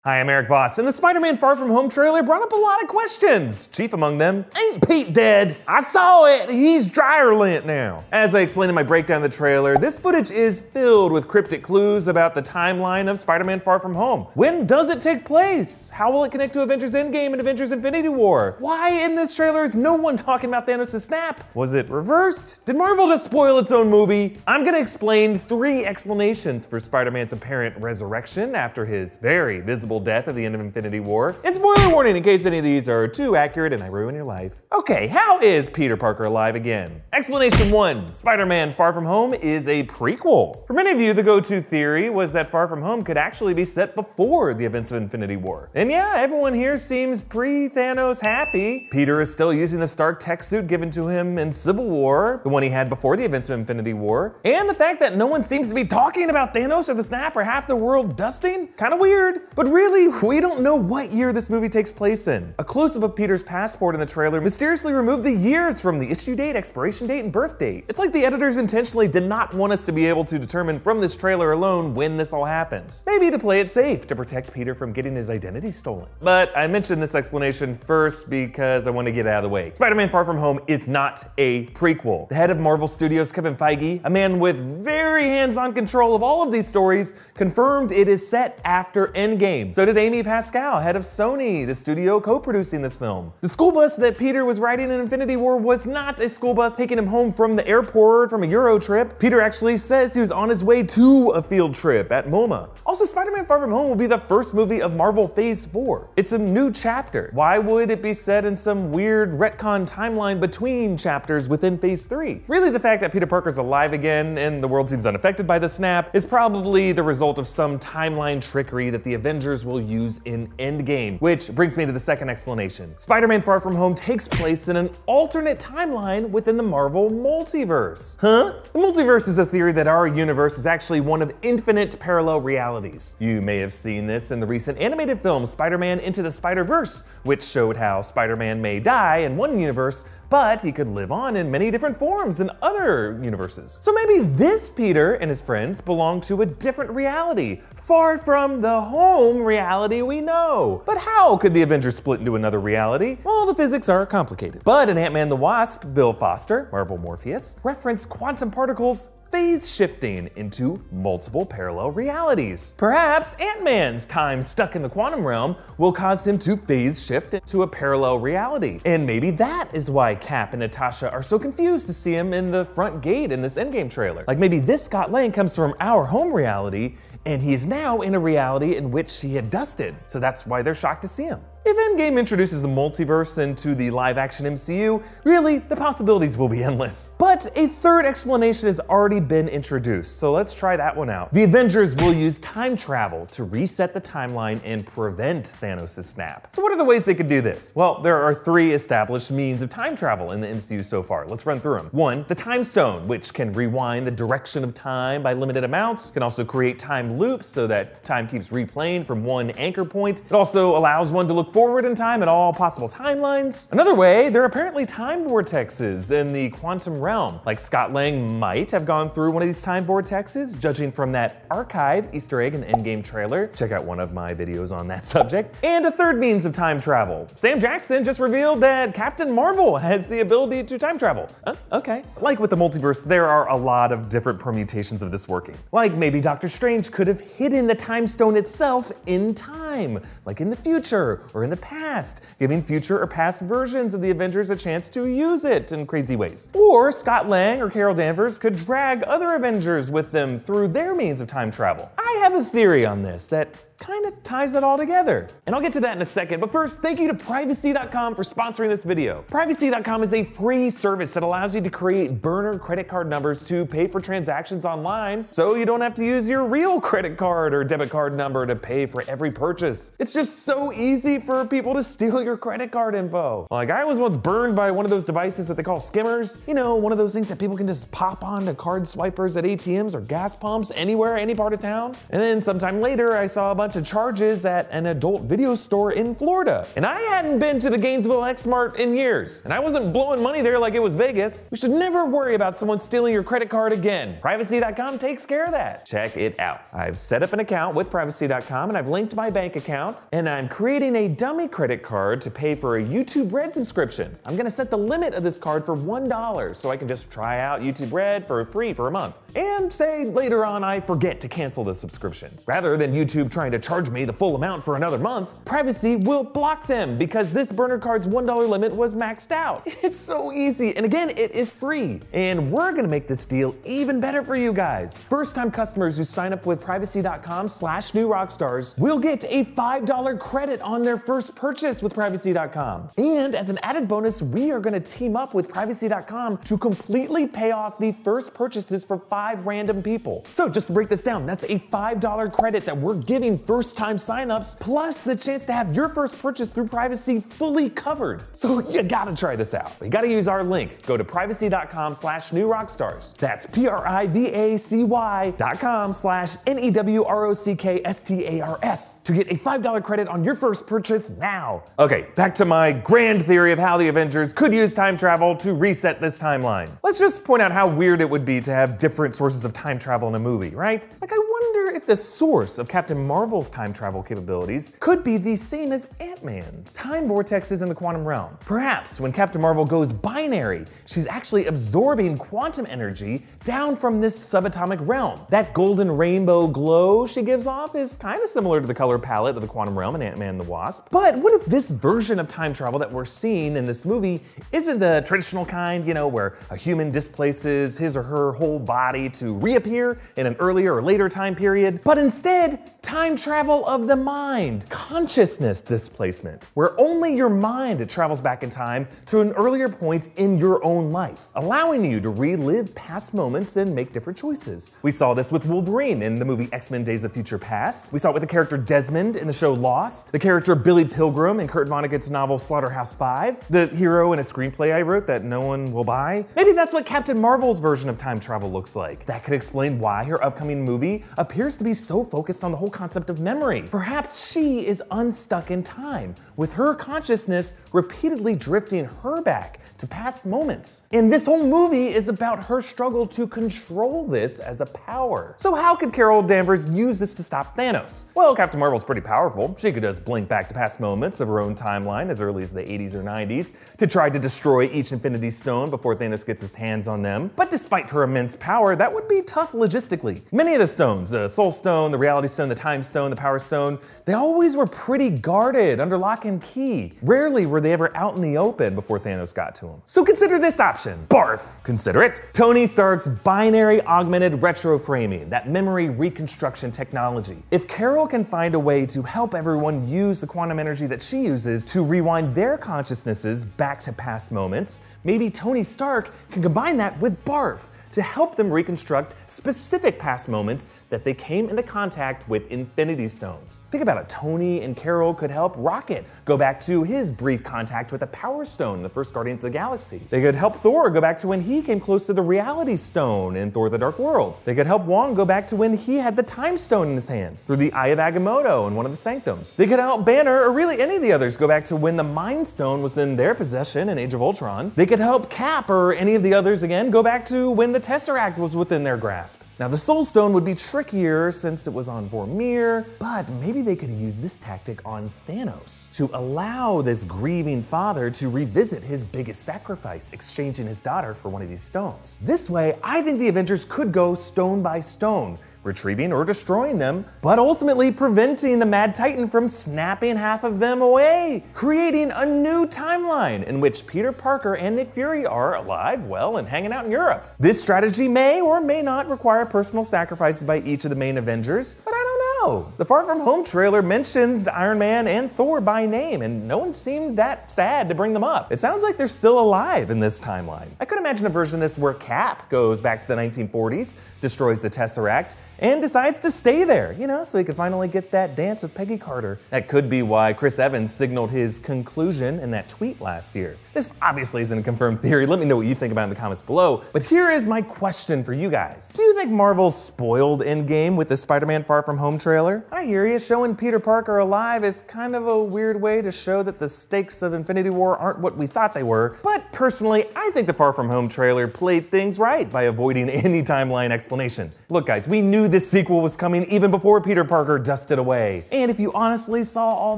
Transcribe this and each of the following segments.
Hi, I'm Erik Voss, and the Spider-Man Far From Home trailer brought up a lot of questions. Chief among them, ain't Pete dead? I saw it, he's dryer lint now. As I explained in my breakdown of the trailer, this footage is filled with cryptic clues about the timeline of Spider-Man Far From Home. When does it take place? How will it connect to Avengers Endgame and Avengers Infinity War? Why in this trailer is no one talking about Thanos' snap? Was it reversed? Did Marvel just spoil its own movie? I'm gonna explain 3 explanations for Spider-Man's apparent resurrection after his very visible death at the end of Infinity War. And spoiler warning in case any of these are too accurate and I ruin your life. Okay, how is Peter Parker alive again? Explanation 1, Spider-Man Far From Home is a prequel. For many of you, the go-to theory was that Far From Home could actually be set before the events of Infinity War. And yeah, everyone here seems pre-Thanos happy. Peter is still using the Stark tech suit given to him in Civil War, the one he had before the events of Infinity War. And the fact that no one seems to be talking about Thanos or the snap or half the world dusting? Kinda weird. But really, we don't know what year this movie takes place in. A close-up of Peter's passport in the trailer mysteriously removed the years from the issue date, expiration date, and birth date. It's like the editors intentionally did not want us to be able to determine from this trailer alone when this all happens. Maybe to play it safe, to protect Peter from getting his identity stolen. But I mentioned this explanation first because I want to get it out of the way. Spider-Man Far From Home is not a prequel. The head of Marvel Studios, Kevin Feige, a man with very hands-on control of all of these stories, confirmed it is set after Endgame. So did Amy Pascal, head of Sony, the studio co-producing this film. The school bus that Peter was riding in Infinity War was not a school bus taking him home from the airport from a Euro trip. Peter actually says he was on his way to a field trip at MoMA. Also, Spider-Man Far From Home will be the first movie of Marvel Phase 4. It's a new chapter. Why would it be set in some weird retcon timeline between chapters within Phase 3? Really, the fact that Peter Parker's alive again and the world seems unaffected by the snap is probably the result of some timeline trickery that the Avengers will use in Endgame, which brings me to the second explanation. Spider-Man Far From Home takes place in an alternate timeline within the Marvel Multiverse. Huh? The Multiverse is a theory that our universe is actually one of infinite parallel realities. You may have seen this in the recent animated film Spider-Man Into the Spider-Verse, which showed how Spider-Man may die in one universe, but he could live on in many different forms in other universes. So maybe this Peter and his friends belong to a different reality, far from the home reality we know. But how could the Avengers split into another reality? Well, the physics are complicated. But in Ant-Man the Wasp, Bill Foster, Marvel Morpheus, referenced quantum particles phase shifting into multiple parallel realities. Perhaps Ant-Man's time stuck in the quantum realm will cause him to phase shift into a parallel reality. And maybe that is why Cap and Natasha are so confused to see him in the front gate in this Endgame trailer. Like maybe this Scott Lang comes from our home reality and he's now in a reality in which he had dusted. So that's why they're shocked to see him. If Endgame introduces the multiverse into the live-action MCU, really, the possibilities will be endless. But a third explanation has already been introduced, so let's try that one out. The Avengers will use time travel to reset the timeline and prevent Thanos' snap. So what are the ways they could do this? Well, there are 3 established means of time travel in the MCU so far. Let's run through them. 1, the Time Stone, which can rewind the direction of time by limited amounts. It can also create time loops so that time keeps replaying from one anchor point. It also allows one to look forward in time at all possible timelines. Another way, there are apparently time vortexes in the quantum realm. Like Scott Lang might have gone through one of these time vortexes, judging from that archive Easter egg in the Endgame trailer. Check out one of my videos on that subject. And a third means of time travel. Sam Jackson just revealed that Captain Marvel has the ability to time travel. Okay. Like with the multiverse, there are a lot of different permutations of this working. Like maybe Doctor Strange could have hidden the time stone itself in time, like in the future or in the past, giving future or past versions of the Avengers a chance to use it in crazy ways. Or Scott Lang or Carol Danvers could drag other Avengers with them through their means of time travel. I have a theory on this that kind of ties it all together. And I'll get to that in a second, but first, thank you to Privacy.com for sponsoring this video. Privacy.com is a free service that allows you to create burner credit card numbers to pay for transactions online, so you don't have to use your real credit card or debit card number to pay for every purchase. It's just so easy for people to steal your credit card info. Like I was once burned by one of those devices that they call skimmers. You know, one of those things that people can just pop onto card swipers at ATMs or gas pumps anywhere, any part of town. And then sometime later, I saw a bunch bunch of charges at an adult video store in Florida. And I hadn't been to the Gainesville X-Mart in years, and I wasn't blowing money there like it was Vegas. You should never worry about someone stealing your credit card again. Privacy.com takes care of that. Check it out. I've set up an account with Privacy.com and I've linked my bank account, and I'm creating a dummy credit card to pay for a YouTube Red subscription. I'm gonna set the limit of this card for $1 so I can just try out YouTube Red for free for a month. And say later on I forget to cancel the subscription. Rather than YouTube trying to charge me the full amount for another month, Privacy will block them because this burner card's $1 limit was maxed out. It's so easy, and again, it is free. And we're gonna make this deal even better for you guys. First-time customers who sign up with Privacy.com/newrockstars will get a $5 credit on their first purchase with Privacy.com. And as an added bonus, we are gonna team up with Privacy.com to completely pay off the first purchases for 5 random people. So just to break this down, that's a $5 credit that we're giving first-time signups, plus the chance to have your first purchase through Privacy fully covered. So you gotta try this out. You gotta use our link. Go to Privacy.com/newrockstars. That's PRIVACY.com/NEWROCKSTARS to get a $5 credit on your first purchase now. Okay, back to my grand theory of how the Avengers could use time travel to reset this timeline. Let's just point out how weird it would be to have different sources of time travel in a movie, right? Like, I wonder if the source of Captain Marvel's time travel capabilities could be the same as Ant-Man's. Time vortexes in the quantum realm. Perhaps when Captain Marvel goes binary, she's actually absorbing quantum energy down from this subatomic realm. That golden rainbow glow she gives off is kind of similar to the color palette of the quantum realm in Ant-Man and the Wasp. But what if this version of time travel that we're seeing in this movie isn't the traditional kind, you know, where a human displaces his or her whole body to reappear in an earlier or later time period, but instead, time travel of the mind, consciousness displacement, where only your mind travels back in time to an earlier point in your own life, allowing you to relive past moments and make different choices. We saw this with Wolverine in the movie X-Men Days of Future Past. We saw it with the character Desmond in the show Lost, the character Billy Pilgrim in Kurt Vonnegut's novel Slaughterhouse-Five, the hero in a screenplay I wrote that no one will buy. Maybe that's what Captain Marvel's version of time travel looks like. That could explain why her upcoming movie appears to be so focused on the whole concept of memory. Perhaps she is unstuck in time, with her consciousness repeatedly drifting her back to past moments. And this whole movie is about her struggle to control this as a power. So how could Carol Danvers use this to stop Thanos? Well, Captain Marvel's pretty powerful. She could just blink back to past moments of her own timeline as early as the 80s or 90s to try to destroy each Infinity Stone before Thanos gets his hands on them. But despite her immense power, that would be tough logistically. Many of the stones, the Soul Stone, the Reality Stone, the Time Stone, the Power Stone, they always were pretty guarded under lock and key. Rarely were they ever out in the open before Thanos got to them. So consider this option. Barf. Consider it. Tony Stark's binary augmented retroframing, that memory reconstruction technology. If Carol can find a way to help everyone use the quantum energy that she uses to rewind their consciousnesses back to past moments, maybe Tony Stark can combine that with Barf to help them reconstruct specific past moments that they came into contact with Infinity Stones. Think about it, Tony and Carol could help Rocket go back to his brief contact with the Power Stone in the first Guardians of the Galaxy. They could help Thor go back to when he came close to the Reality Stone in Thor: The Dark World. They could help Wong go back to when he had the Time Stone in his hands through the Eye of Agamotto in one of the Sanctums. They could help Banner, or really any of the others, go back to when the Mind Stone was in their possession in Age of Ultron. They could help Cap, or any of the others again, go back to when the Tesseract was within their grasp. Now the Soul Stone would be trickier since it was on Vormir, but maybe they could use this tactic on Thanos to allow this grieving father to revisit his biggest sacrifice, exchanging his daughter for one of these stones. This way, I think the Avengers could go stone by stone, retrieving or destroying them, but ultimately preventing the Mad Titan from snapping half of them away, creating a new timeline in which Peter Parker and Nick Fury are alive, well, and hanging out in Europe. This strategy may or may not require personal sacrifices by each of the main Avengers, but I don't know. The Far From Home trailer mentioned Iron Man and Thor by name, and no one seemed that sad to bring them up. It sounds like they're still alive in this timeline. I could imagine a version of this where Cap goes back to the 1940s, destroys the Tesseract, and decides to stay there, you know, so he could finally get that dance with Peggy Carter. That could be why Chris Evans signaled his conclusion in that tweet last year. This obviously isn't a confirmed theory. Let me know what you think about it in the comments below. But here is my question for you guys. Do you think Marvel spoiled Endgame with the Spider-Man Far From Home trailer? trailer. I hear you, showing Peter Parker alive is kind of a weird way to show that the stakes of Infinity War aren't what we thought they were, but personally, I think the Far From Home trailer played things right by avoiding any timeline explanation. Look guys, we knew this sequel was coming even before Peter Parker dusted away. And if you honestly saw all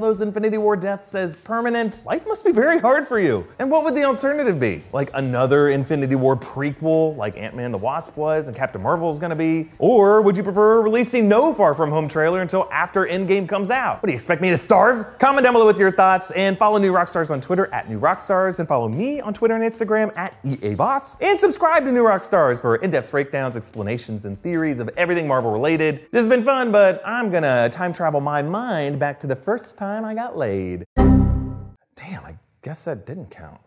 those Infinity War deaths as permanent, life must be very hard for you. And what would the alternative be? Like another Infinity War prequel like Ant-Man the Wasp was and Captain Marvel is gonna be? Or would you prefer releasing no Far From Home trailer until after Endgame comes out? What do you expect me to starve? Comment down below with your thoughts and follow New Rockstars on Twitter at New Rockstars and follow me on Twitter and Instagram at Erik Voss. And subscribe to New Rockstars for in-depth breakdowns, explanations, and theories of everything Marvel related. This has been fun, but I'm gonna time travel my mind back to the first time I got laid. Damn, I guess that didn't count.